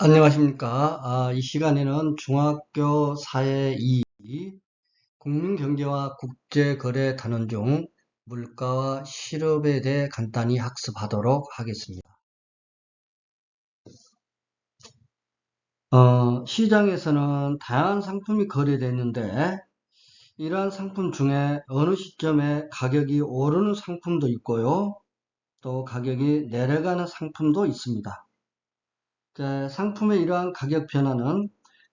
안녕하십니까. 이 시간에는 중학교 사회 2 국민경제와 국제거래 단원 중 물가와 실업에 대해 간단히 학습하도록 하겠습니다. 시장에서는 다양한 상품이 거래되는데 이러한 상품 중에 어느 시점에 가격이 오르는 상품도 있고요. 또 가격이 내려가는 상품도 있습니다. 상품의 이러한 가격 변화는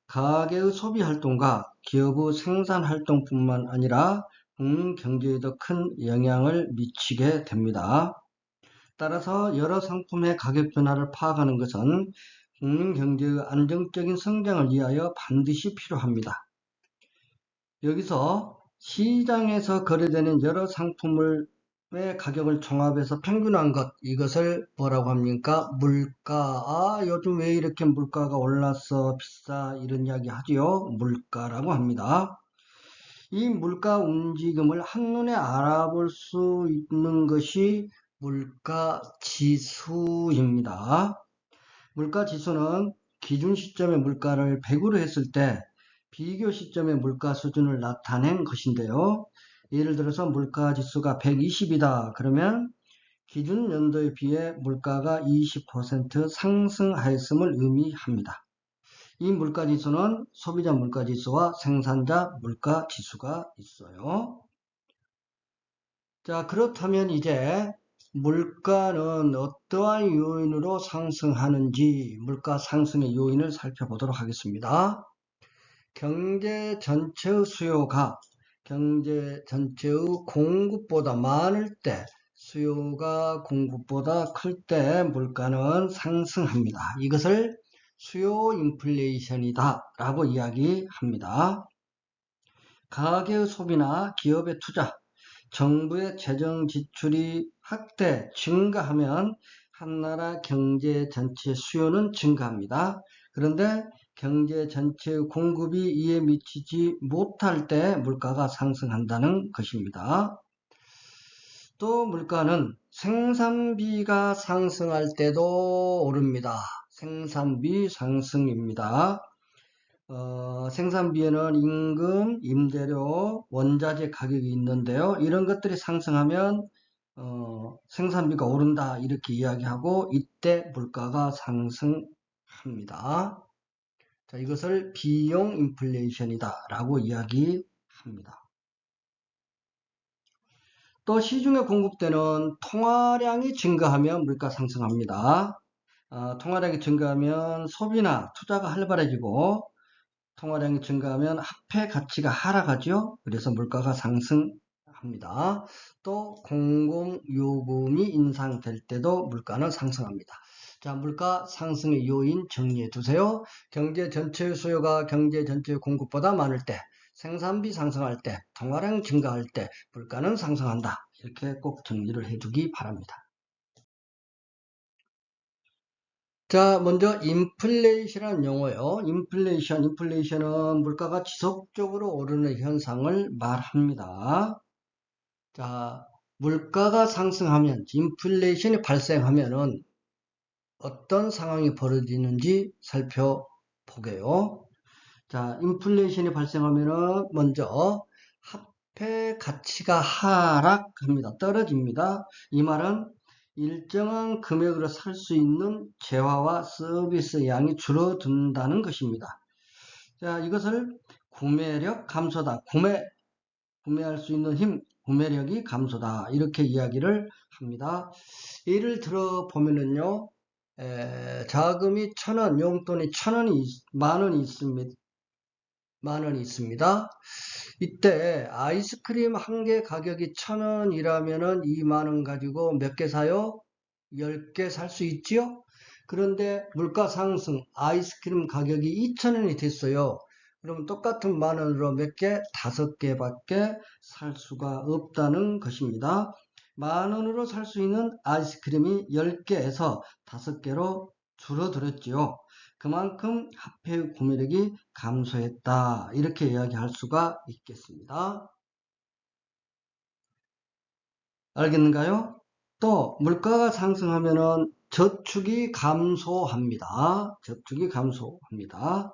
가계의 소비 활동과 기업의 생산 활동뿐만 아니라 국민 경제에도 큰 영향을 미치게 됩니다. 따라서 여러 상품의 가격 변화를 파악하는 것은 국민 경제의 안정적인 성장을 위하여 반드시 필요합니다. 여기서 시장에서 거래되는 여러 상품의 가격을 종합해서 평균한 것, 이것을 뭐라고 합니까? 물가. 요즘 왜 이렇게 물가가 올랐어? 비싸? 이런 이야기 하지요? 물가라고 합니다. 이 물가 움직임을 한눈에 알아볼 수 있는 것이 물가 지수입니다. 물가 지수는 기준 시점의 물가를 100으로 했을 때 비교 시점의 물가 수준을 나타낸 것인데요. 예를 들어서 물가 지수가 120이다. 그러면 기준 연도에 비해 물가가 20% 상승하였음을 의미합니다. 이 물가 지수는 소비자 물가 지수와 생산자 물가 지수가 있어요. 자, 그렇다면 이제 물가는 어떠한 요인으로 상승하는지 물가 상승의 요인을 살펴보도록 하겠습니다. 경제 전체의 수요가 경제 전체의 공급보다 많을 때, 수요가 공급보다 클 때 물가는 상승합니다. 이것을 수요 인플레이션이다 라고 이야기합니다. 가계의 소비나 기업의 투자, 정부의 재정 지출이 확대, 증가하면 한 나라 경제 전체 수요는 증가합니다. 그런데 경제 전체의 공급이 이에 미치지 못할 때 물가가 상승한다는 것입니다. 또 물가는 생산비가 상승할 때도 오릅니다. 생산비 상승입니다. 생산비에는 임금, 임대료, 원자재 가격이 있는데요. 이런 것들이 상승하면 생산비가 오른다 이렇게 이야기하고 이때 물가가 상승합니다. 자, 이것을 비용 인플레이션이다 라고 이야기합니다. 또 시중에 공급되는 통화량이 증가하면 물가 상승합니다. 통화량이 증가하면 소비나 투자가 활발해지고 통화량이 증가하면 화폐 가치가 하락하죠. 그래서 물가가 상승합니다. 또 공공요금이 인상될 때도 물가는 상승합니다. 자, 물가 상승의 요인 정리해 두세요. 경제 전체의 수요가 경제 전체의 공급보다 많을 때, 생산비 상승할 때, 통화량 증가할 때 물가는 상승한다. 이렇게 꼭 정리를 해두기 바랍니다. 자, 먼저 인플레이션이라는 용어요. 인플레이션은 물가가 지속적으로 오르는 현상을 말합니다. 자, 물가가 상승하면, 인플레이션이 발생하면은 어떤 상황이 벌어지는지 살펴보게요. 자, 인플레이션이 발생하면은 먼저 화폐 가치가 하락합니다. 떨어집니다. 이 말은 일정한 금액으로 살 수 있는 재화와 서비스 양이 줄어든다는 것입니다. 자, 이것을 구매력 감소다. 구매할 수 있는 힘, 구매력이 감소다. 이렇게 이야기를 합니다. 예를 들어 보면은요, 자금이 1,000원, 용돈이 1,000원이, 만원이 있습니다. 만원이 있습니다. 이때 아이스크림 한 개 가격이 1,000원이라면은 이 만원 가지고 몇 개 사요? 10개 살 수 있지요? 그런데 물가 상승, 아이스크림 가격이 2,000원이 됐어요. 그럼 똑같은 만원으로 몇 개? 5개밖에 살 수가 없다는 것입니다. 만원으로 살 수 있는 아이스크림이 10개에서 5개로 줄어들었지요. 그만큼 화폐의 구매력이 감소했다. 이렇게 이야기할 수가 있겠습니다. 알겠는가요? 또 물가가 상승하면은 저축이 감소합니다. 저축이 감소합니다.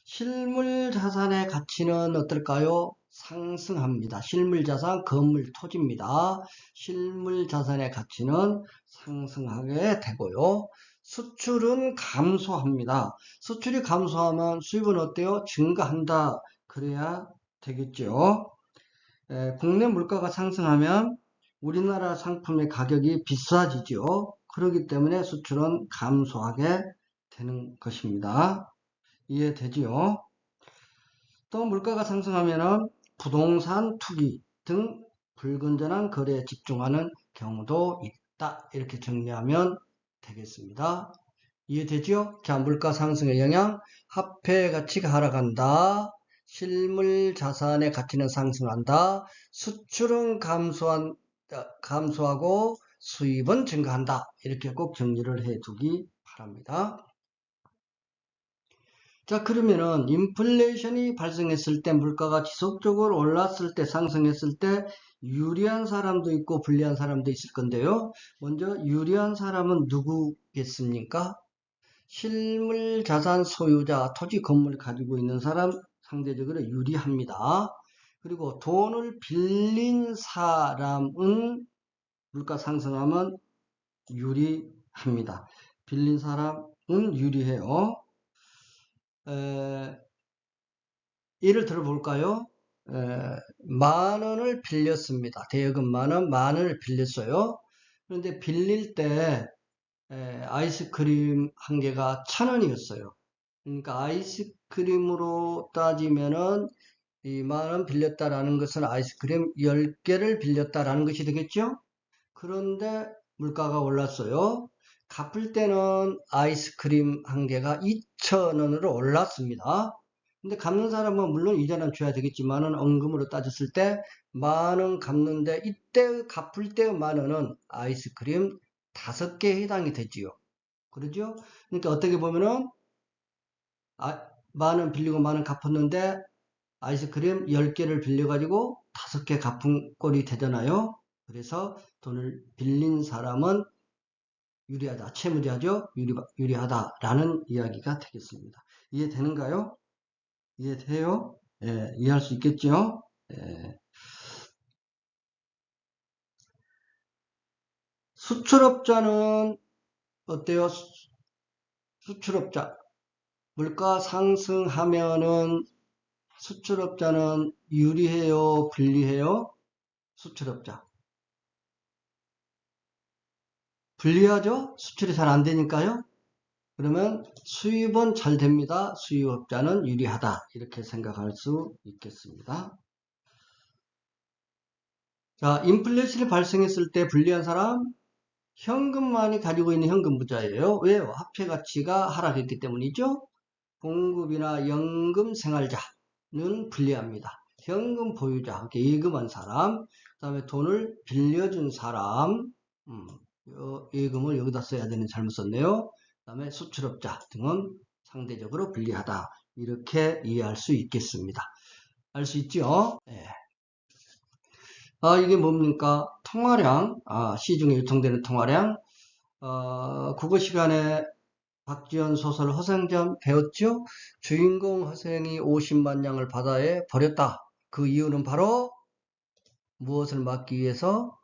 실물 자산의 가치는 어떨까요? 상승합니다. 실물 자산, 건물, 토지입니다. 실물 자산의 가치는 상승하게 되고요. 수출은 감소합니다. 수출이 감소하면 수입은 어때요? 증가한다. 그래야 되겠죠. 국내 물가가 상승하면 우리나라 상품의 가격이 비싸지죠. 그렇기 때문에 수출은 감소하게 되는 것입니다. 이해되지요? 또 물가가 상승하면 부동산 투기 등 불건전한 거래에 집중하는 경우도 있다. 이렇게 정리하면 되겠습니다. 이해되죠? 자, 물가 상승의 영향, 화폐 가치가 하락한다. 실물 자산의 가치는 상승한다. 수출은 감소하고 수입은 증가한다. 이렇게 꼭 정리를 해두기 바랍니다. 자, 그러면은 인플레이션이 발생했을 때, 물가가 지속적으로 올랐을 때, 상승했을 때 유리한 사람도 있고 불리한 사람도 있을 건데요. 먼저 유리한 사람은 누구겠습니까? 실물 자산 소유자, 토지 건물 가지고 있는 사람 상대적으로 유리합니다. 그리고 돈을 빌린 사람은 물가 상승하면 유리합니다. 빌린 사람은 유리해요. 예를 들어 볼까요? 10,000원을 빌렸습니다. 대여금 만 원을 빌렸어요. 그런데 빌릴 때 아이스크림 한 개가 1,000원이었어요. 그러니까 아이스크림으로 따지면은 이 10,000원 빌렸다라는 것은 아이스크림 10개를 빌렸다라는 것이 되겠죠? 그런데 물가가 올랐어요. 갚을 때는 아이스크림 한 개가 2,000원으로 올랐습니다. 근데 갚는 사람은 물론 이자는 줘야 되겠지만은 원금으로 따졌을 때 10,000원 갚는데 이때 갚을 때 10,000원은 아이스크림 5개에 해당이 되지요. 그러죠? 그러니까 어떻게 보면은 10,000원 빌리고 10,000원 갚았는데 아이스크림 10개를 빌려가지고 5개 갚은 꼴이 되잖아요. 그래서 돈을 빌린 사람은 유리하다. 채무자죠? 유리하다라는 이야기가 되겠습니다. 이해되는가요? 이해돼요? 예, 이해할 수 있겠죠? 예. 수출업자는 어때요? 수출업자. 물가 상승하면은 수출업자는 유리해요? 불리해요? 수출업자. 불리하죠? 수출이 잘 안 되니까요. 그러면 수입은 잘 됩니다. 수입업자는 유리하다. 이렇게 생각할 수 있겠습니다. 자, 인플레이션이 발생했을 때 불리한 사람, 현금만이 가지고 있는 현금 부자예요. 왜요? 화폐 가치가 하락했기 때문이죠. 공급이나 연금 생활자는 불리합니다. 현금 보유자, 예금한 사람, 그 다음에 돈을 빌려준 사람, 예금을 여기다 써야 되는 잘못 썼네요. 그 다음에 수출업자 등은 상대적으로 불리하다. 이렇게 이해할 수 있겠습니다. 알 수 있죠? 네. 이게 뭡니까? 통화량, 시중에 유통되는 통화량. 국어 시간에 박지원 소설 허생전 배웠죠? 주인공 허생이 50만 냥을 바다에 버렸다. 그 이유는 바로 무엇을 막기 위해서?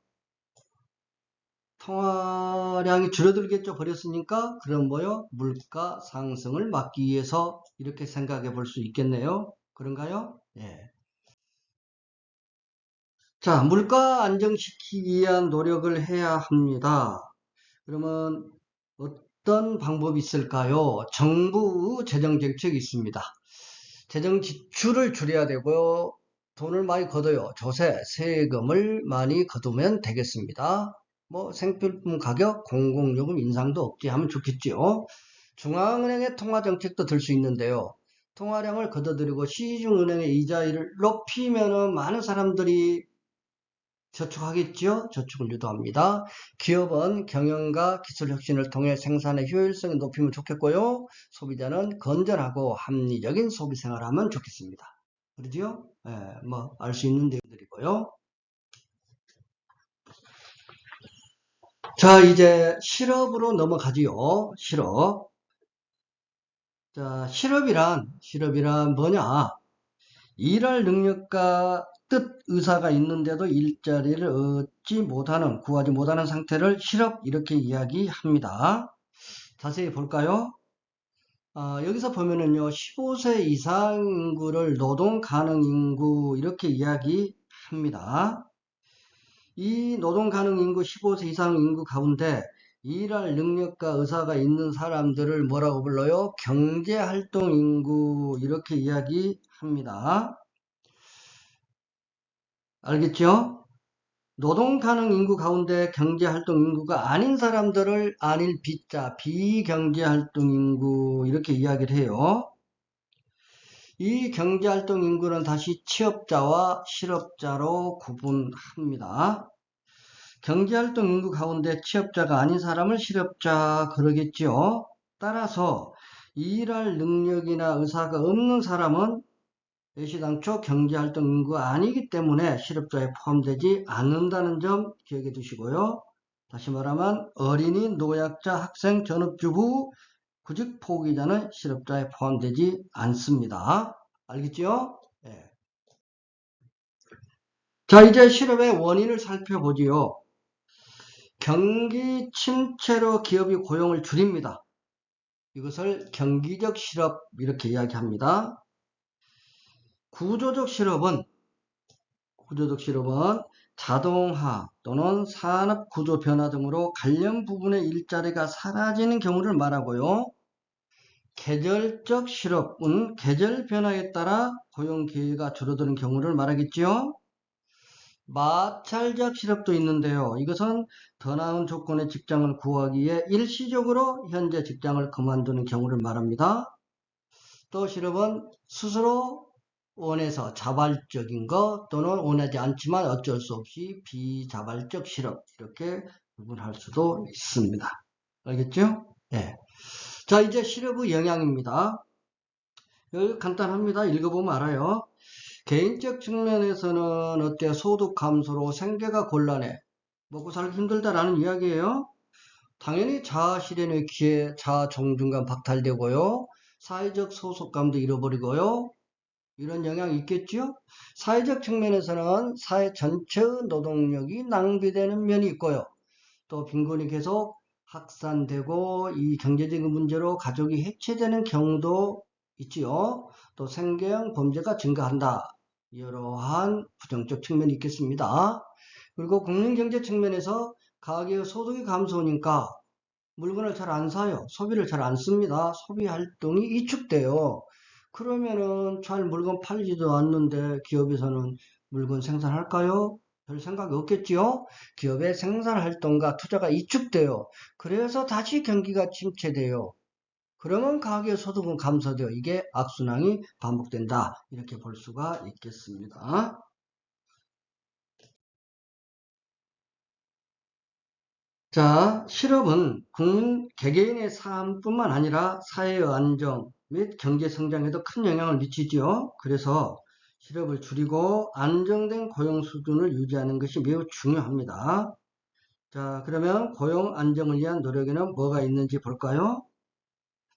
통화량이 줄어들겠죠. 버렸으니까. 그럼 뭐요? 물가 상승을 막기 위해서 이렇게 생각해 볼 수 있겠네요. 그런가요? 예. 자, 물가 안정시키기 위한 노력을 해야 합니다. 그러면 어떤 방법이 있을까요? 정부 재정 정책이 있습니다. 재정 지출을 줄여야 되고요. 돈을 많이 걷어요. 조세, 세금을 많이 거두면 되겠습니다. 뭐 생필품 가격, 공공요금 인상도 억제하면 좋겠죠. 중앙은행의 통화정책도 들 수 있는데요. 통화량을 걷어들이고 시중은행의 이자율을 높이면 많은 사람들이 저축하겠죠? 저축을 유도합니다. 기업은 경영과 기술 혁신을 통해 생산의 효율성을 높이면 좋겠고요. 소비자는 건전하고 합리적인 소비 생활을 하면 좋겠습니다. 그러죠? 예, 알 수 있는 내용들이고요. 자, 이제 실업으로 넘어가지요. 실업. 자, 실업이란 뭐냐? 일할 능력과 뜻, 의사가 있는데도 일자리를 구하지 못하는 상태를 실업, 이렇게 이야기합니다. 자세히 볼까요? 여기서 보면은요, 15세 이상 인구를 노동 가능 인구, 이렇게 이야기합니다. 이 노동 가능 인구 15세 이상 인구 가운데 일할 능력과 의사가 있는 사람들을 뭐라고 불러요? 경제활동 인구, 이렇게 이야기합니다. 알겠죠? 노동 가능 인구 가운데 경제활동 인구가 아닌 사람들을 아닐 비자, 비경제활동 인구, 이렇게 이야기를 해요. 이 경제활동 인구는 다시 취업자와 실업자로 구분합니다. 경제활동 인구 가운데 취업자가 아닌 사람을 실업자 그러겠죠. 따라서 일할 능력이나 의사가 없는 사람은 애시당초 경제활동 인구가 아니기 때문에 실업자에 포함되지 않는다는 점 기억해 두시고요. 다시 말하면 어린이, 노약자, 학생, 전업주부, 구직 포기자는 실업자에 포함되지 않습니다. 알겠죠? 네. 자, 이제 실업의 원인을 살펴보지요. 경기 침체로 기업이 고용을 줄입니다. 이것을 경기적 실업, 이렇게 이야기합니다. 구조적 실업은 자동화 또는 산업 구조 변화 등으로 관련 부분의 일자리가 사라지는 경우를 말하고요. 계절적 실업은 계절 변화에 따라 고용 기회가 줄어드는 경우를 말하겠죠. 마찰적 실업도 있는데요. 이것은 더 나은 조건의 직장을 구하기 위해 일시적으로 현재 직장을 그만두는 경우를 말합니다. 또 실업은 스스로 원해서 자발적인 것 또는 원하지 않지만 어쩔 수 없이 비자발적 실업, 이렇게 구분할 수도 있습니다. 알겠죠? 네. 자, 이제 실업의 영향입니다. 여기 간단합니다. 읽어보면 알아요. 개인적 측면에서는 어때요? 소득 감소로 생계가 곤란해. 먹고 살기 힘들다라는 이야기예요. 당연히 자아 실현의 기회, 자아 존중감 박탈되고요. 사회적 소속감도 잃어버리고요. 이런 영향이 있겠죠? 사회적 측면에서는 사회 전체의 노동력이 낭비되는 면이 있고요. 또 빈곤이 계속 확산되고 이 경제적인 문제로 가족이 해체되는 경우도 있지요. 또 생계형 범죄가 증가한다. 이러한 부정적 측면이 있겠습니다. 그리고 국민경제 측면에서 가계의 소득이 감소하니까 물건을 잘 안 사요. 소비를 잘 안 씁니다. 소비 활동이 위축돼요. 그러면은 잘 물건 팔리지도 않는데 기업에서는 물건 생산할까요? 별 생각이 없겠지요? 기업의 생산 활동과 투자가 위축돼요. 그래서 다시 경기가 침체돼요. 그러면 가계 소득은 감소돼요. 이게 악순환이 반복된다. 이렇게 볼 수가 있겠습니다. 자, 실업은 국민 개개인의 삶뿐만 아니라 사회의 안정 및 경제 성장에도 큰 영향을 미치지요. 그래서 실업을 줄이고 안정된 고용 수준을 유지하는 것이 매우 중요합니다. 자, 그러면 고용 안정을 위한 노력에는 뭐가 있는지 볼까요?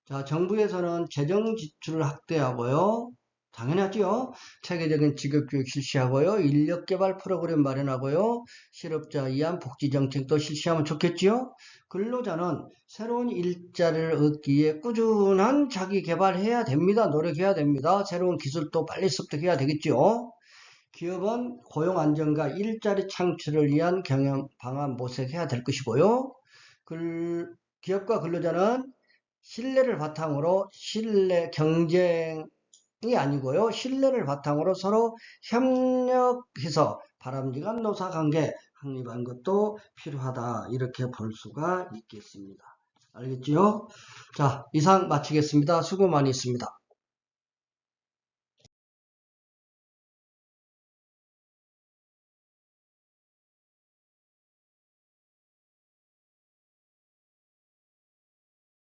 자, 정부에서는 재정 지출을 확대하고요. 당연하죠. 체계적인 직업교육 실시하고요. 인력개발 프로그램 마련하고요. 실업자 위한 복지정책도 실시하면 좋겠지요. 근로자는 새로운 일자리를 얻기 위해 꾸준한 자기 개발해야 됩니다. 노력해야 됩니다. 새로운 기술도 빨리 습득해야 되겠죠. 기업은 고용 안정과 일자리 창출을 위한 경영 방안 모색해야 될 것이고요. 기업과 근로자는 신뢰를 바탕으로 경쟁이 아니고요. 신뢰를 바탕으로 서로 협력해서 바람직한 노사관계 확립한 것도 필요하다. 이렇게 볼 수가 있겠습니다. 알겠지요? 자, 이상 마치겠습니다. 수고 많이 했습니다.